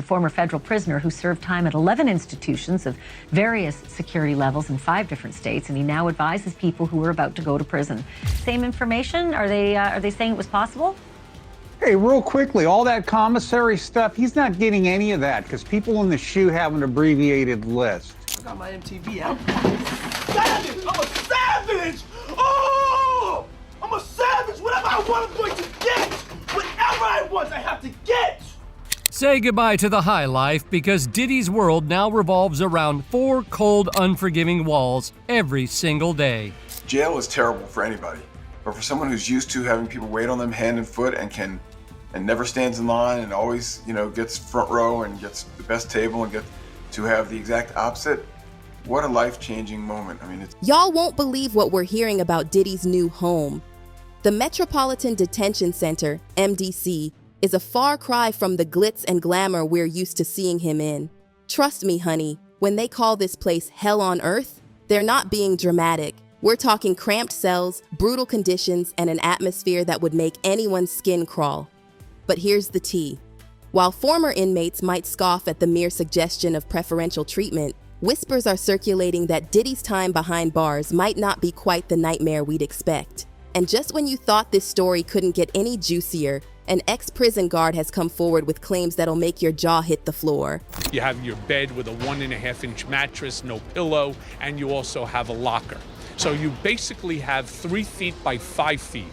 former federal prisoner who served time at 11 institutions of various security levels in 5 different states, and he now advises people who are about to go to prison. Same information? Are they saying it was possible? Hey, real quickly, all that commissary stuff, he's not getting any of that because people in the SHU have an abbreviated list. I got my MTV out. Savage! I'm a savage! Oh! I'm a savage! Whatever I want, I'm going to get! Whatever I want, I have to get! Say goodbye to the high life because Diddy's world now revolves around 4 cold, unforgiving walls every single day. Jail is terrible for anybody, but for someone who's used to having people wait on them hand and foot and never stands in line and always, gets front row and gets the best table and gets to have the exact opposite, what a life-changing moment. I mean, Y'all won't believe what we're hearing about Diddy's new home. The Metropolitan Detention Center, MDC, is a far cry from the glitz and glamour we're used to seeing him in. Trust me, honey, when they call this place hell on earth, they're not being dramatic. We're talking cramped cells, brutal conditions, and an atmosphere that would make anyone's skin crawl. But here's the tea. While former inmates might scoff at the mere suggestion of preferential treatment, whispers are circulating that Diddy's time behind bars might not be quite the nightmare we'd expect. And just when you thought this story couldn't get any juicier, an ex-prison guard has come forward with claims that'll make your jaw hit the floor. You have your bed with a 1.5-inch mattress, no pillow, and you also have a locker. So you basically have 3 feet by 5 feet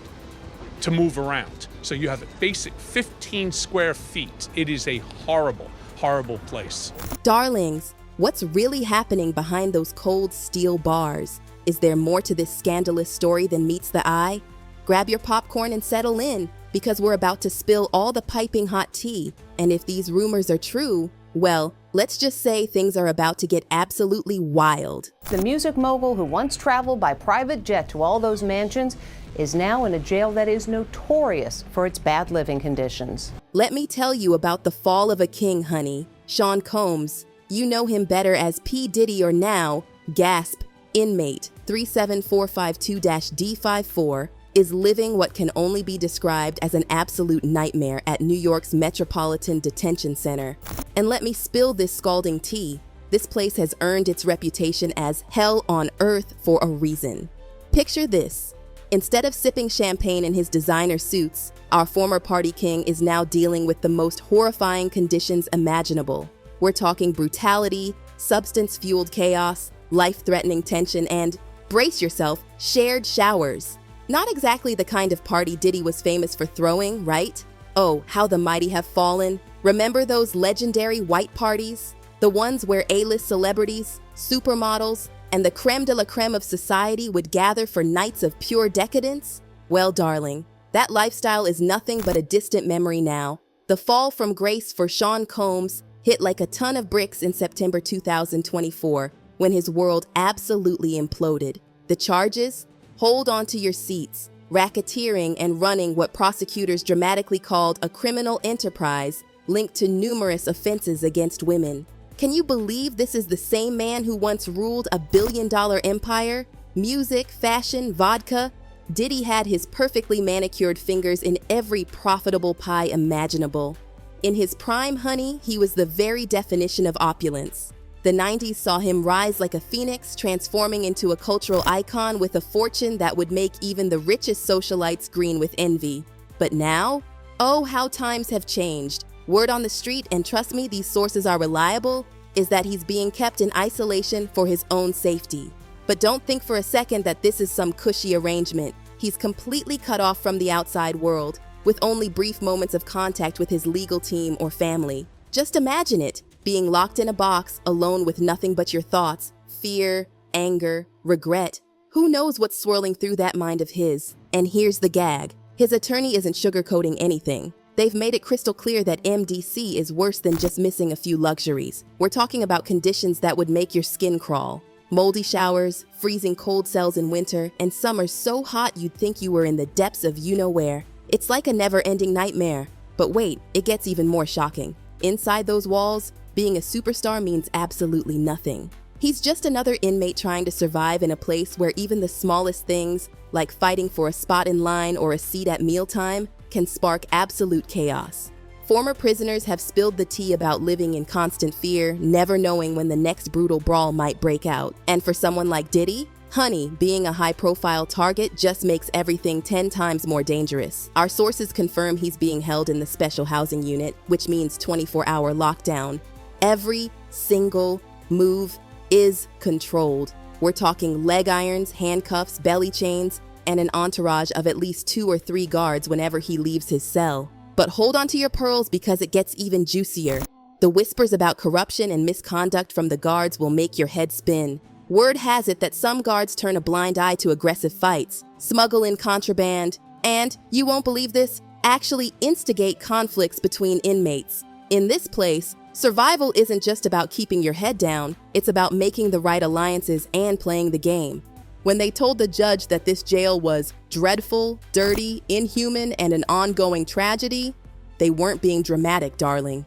to move around. So you have a basic 15 square feet. It is a horrible, horrible place. Darlings, what's really happening behind those cold steel bars? Is there more to this scandalous story than meets the eye? Grab your popcorn and settle in, because we're about to spill all the piping hot tea. And if these rumors are true, well, let's just say things are about to get absolutely wild. The music mogul who once traveled by private jet to all those mansions is now in a jail that is notorious for its bad living conditions. Let me tell you about the fall of a king, honey. Sean Combs. You know him better as P. Diddy or now, gasp, inmate 37452-D54, is living what can only be described as an absolute nightmare at New York's Metropolitan Detention Center. And let me spill this scalding tea. This place has earned its reputation as hell on earth for a reason. Picture this. Instead of sipping champagne in his designer suits, our former party king is now dealing with the most horrifying conditions imaginable. We're talking brutality, substance-fueled chaos, life-threatening tension, and, brace yourself, shared showers. Not exactly the kind of party Diddy was famous for throwing, right? Oh, how the mighty have fallen. Remember those legendary white parties? The ones where A-list celebrities, supermodels, and the creme de la creme of society would gather for nights of pure decadence? Well, darling, that lifestyle is nothing but a distant memory now. The fall from grace for Sean Combs hit like a ton of bricks in September 2024, when his world absolutely imploded. The charges? Hold on to your seats. Racketeering and running what prosecutors dramatically called a criminal enterprise linked to numerous offenses against women. Can you believe this is the same man who once ruled a billion-dollar empire? Music, fashion, vodka. Diddy had his perfectly manicured fingers in every profitable pie imaginable. In his prime, honey, he was the very definition of opulence. The 90s saw him rise like a phoenix, transforming into a cultural icon with a fortune that would make even the richest socialites green with envy. But now? Oh, how times have changed. Word on the street, and trust me, these sources are reliable, is that he's being kept in isolation for his own safety. But don't think for a second that this is some cushy arrangement. He's completely cut off from the outside world, with only brief moments of contact with his legal team or family. Just imagine it, being locked in a box, alone with nothing but your thoughts, fear, anger, regret. Who knows what's swirling through that mind of his? And here's the gag. His attorney isn't sugarcoating anything. They've made it crystal clear that MDC is worse than just missing a few luxuries. We're talking about conditions that would make your skin crawl. Moldy showers, freezing cold cells in winter, and summers so hot you'd think you were in the depths of you-know-where. It's like a never-ending nightmare. But wait, it gets even more shocking. Inside those walls, being a superstar means absolutely nothing. He's just another inmate trying to survive in a place where even the smallest things, like fighting for a spot in line or a seat at mealtime, can spark absolute chaos. Former prisoners have spilled the tea about living in constant fear, never knowing when the next brutal brawl might break out. And for someone like Diddy, honey, being a high-profile target just makes everything 10 times more dangerous. Our sources confirm he's being held in the special housing unit, which means 24-hour lockdown. Every single move is controlled. We're talking leg irons, handcuffs, belly chains, and an entourage of at least 2 or 3 guards whenever he leaves his cell. But hold on to your pearls because it gets even juicier. The whispers about corruption and misconduct from the guards will make your head spin. Word has it that some guards turn a blind eye to aggressive fights, smuggle in contraband, and, you won't believe this, actually instigate conflicts between inmates. In this place, survival isn't just about keeping your head down, it's about making the right alliances and playing the game. When they told the judge that this jail was dreadful, dirty, inhuman, and an ongoing tragedy, they weren't being dramatic, darling.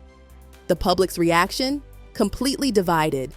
The public's reaction? Completely divided.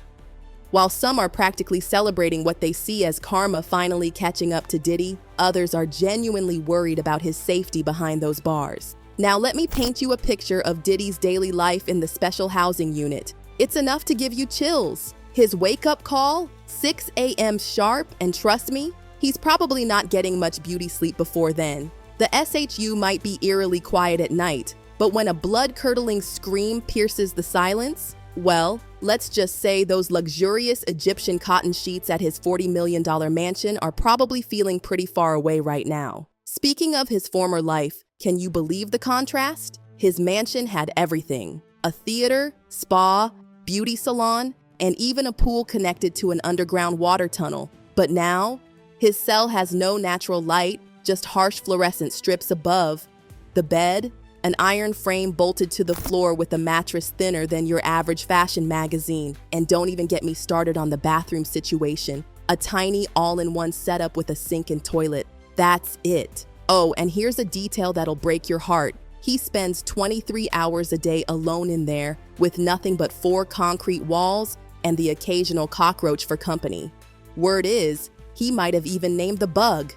While some are practically celebrating what they see as karma finally catching up to Diddy, others are genuinely worried about his safety behind those bars. Now let me paint you a picture of Diddy's daily life in the special housing unit. It's enough to give you chills. His wake-up call, 6 a.m. sharp, and trust me, he's probably not getting much beauty sleep before then. The SHU might be eerily quiet at night, but when a blood-curdling scream pierces the silence, well, let's just say those luxurious Egyptian cotton sheets at his $40 million mansion are probably feeling pretty far away right now. Speaking of his former life, can you believe the contrast? His mansion had everything: a theater, spa, beauty salon, and even a pool connected to an underground water tunnel. But now, his cell has no natural light, just harsh fluorescent strips above. The bed, an iron frame bolted to the floor with a mattress thinner than your average fashion magazine. And don't even get me started on the bathroom situation. A tiny all-in-one setup with a sink and toilet. That's it. Oh, and here's a detail that'll break your heart. He spends 23 hours a day alone in there with nothing but 4 concrete walls and the occasional cockroach for company. Word is, he might have even named the bug.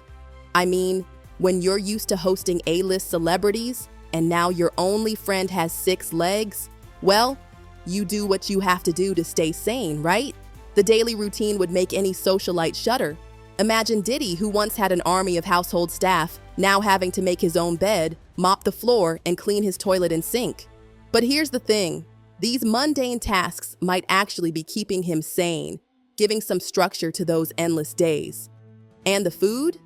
I mean, when you're used to hosting A-list celebrities, and now your only friend has 6 legs, well, you do what you have to do to stay sane, right? The daily routine would make any socialite shudder. Imagine Diddy, who once had an army of household staff, now having to make his own bed, mop the floor, and clean his toilet and sink. But here's the thing. These mundane tasks might actually be keeping him sane, giving some structure to those endless days. And the food?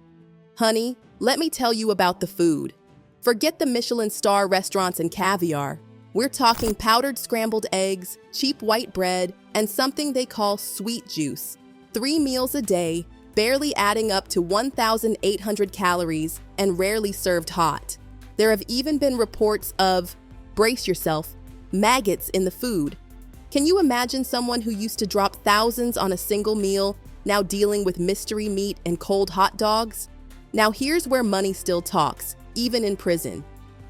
Honey, let me tell you about the food. Forget the Michelin star restaurants and caviar. We're talking powdered scrambled eggs, cheap white bread, and something they call sweet juice. 3 meals a day, barely adding up to 1,800 calories, and rarely served hot. There have even been reports of, brace yourself, maggots in the food. Can you imagine someone who used to drop thousands on a single meal, now dealing with mystery meat and cold hot dogs? Now here's where money still talks, even in prison.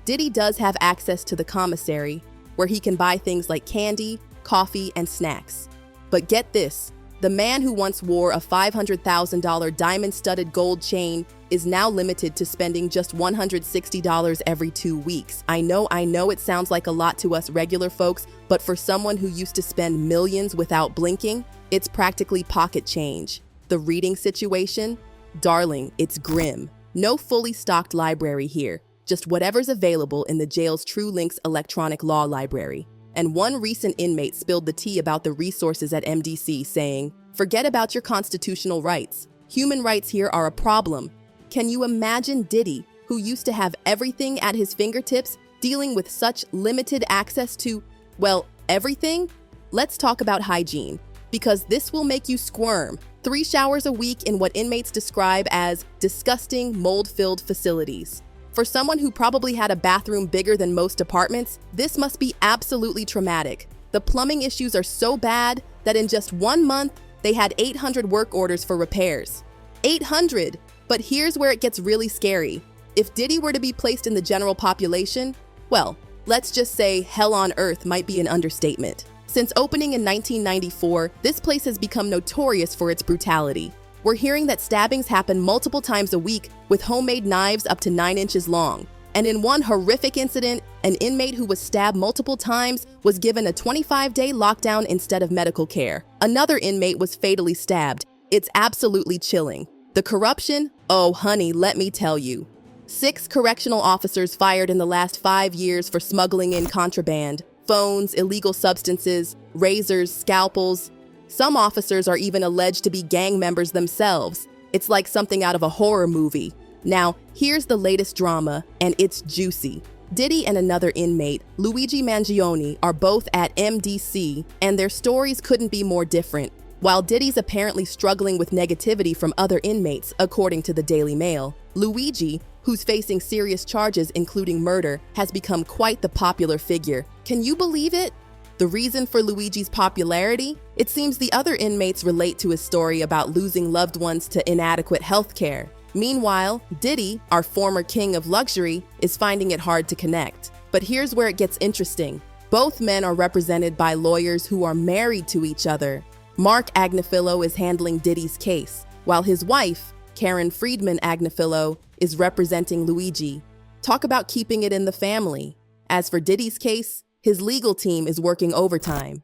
Diddy does have access to the commissary, where he can buy things like candy, coffee, and snacks. But get this, the man who once wore a $500,000 diamond-studded gold chain is now limited to spending just $160 every 2 weeks. I know it sounds like a lot to us regular folks, but for someone who used to spend millions without blinking, it's practically pocket change. The reading situation? Darling, it's grim. No fully stocked library here, just whatever's available in the jail's TrueLinks electronic law library. And one recent inmate spilled the tea about the resources at MDC, saying, "Forget about your constitutional rights. Human rights here are a problem." Can you imagine Diddy, who used to have everything at his fingertips, dealing with such limited access to, well, everything? Let's talk about hygiene, because this will make you squirm. 3 showers a week in what inmates describe as disgusting, mold-filled facilities. For someone who probably had a bathroom bigger than most apartments, this must be absolutely traumatic. The plumbing issues are so bad that in just 1 month, they had 800 work orders for repairs. 800! But here's where it gets really scary. If Diddy were to be placed in the general population, well, let's just say hell on earth might be an understatement. Since opening in 1994, this place has become notorious for its brutality. We're hearing that stabbings happen multiple times a week with homemade knives up to 9 inches long. And in one horrific incident, an inmate who was stabbed multiple times was given a 25-day lockdown instead of medical care. Another inmate was fatally stabbed. It's absolutely chilling. The corruption? Oh, honey, let me tell you. 6 correctional officers fired in the last 5 years for smuggling in contraband, phones, illegal substances, razors, scalpels. Some officers are even alleged to be gang members themselves. It's like something out of a horror movie. Now, here's the latest drama, and it's juicy. Diddy and another inmate, Luigi Mangione, are both at MDC, and their stories couldn't be more different. While Diddy's apparently struggling with negativity from other inmates, according to the Daily Mail, Luigi, who's facing serious charges including murder, has become quite the popular figure. Can you believe it? The reason for Luigi's popularity? It seems the other inmates relate to his story about losing loved ones to inadequate health care. Meanwhile, Diddy, our former king of luxury, is finding it hard to connect. But here's where it gets interesting. Both men are represented by lawyers who are married to each other. Mark Agnifilo is handling Diddy's case, while his wife, Karen Friedman Agnifilo, is representing Luigi. Talk about keeping it in the family. As for Diddy's case, his legal team is working overtime.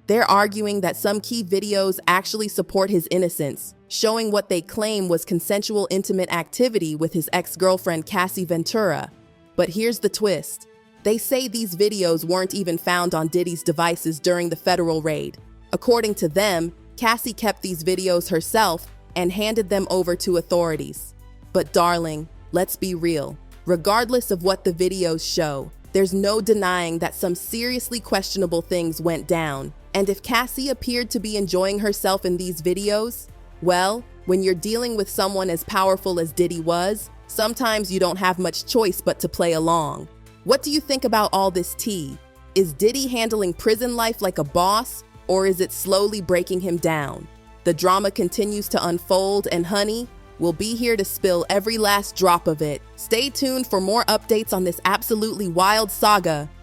They're arguing that some key videos actually support his innocence, showing what they claim was consensual intimate activity with his ex-girlfriend Cassie Ventura. But here's the twist. They say these videos weren't even found on Diddy's devices during the federal raid. According to them, Cassie kept these videos herself and handed them over to authorities. But darling, let's be real. Regardless of what the videos show, there's no denying that some seriously questionable things went down. And if Cassie appeared to be enjoying herself in these videos, well, when you're dealing with someone as powerful as Diddy was, sometimes you don't have much choice but to play along. What do you think about all this tea? Is Diddy handling prison life like a boss, or is it slowly breaking him down? The drama continues to unfold, and honey, we'll be here to spill every last drop of it. Stay tuned for more updates on this absolutely wild saga.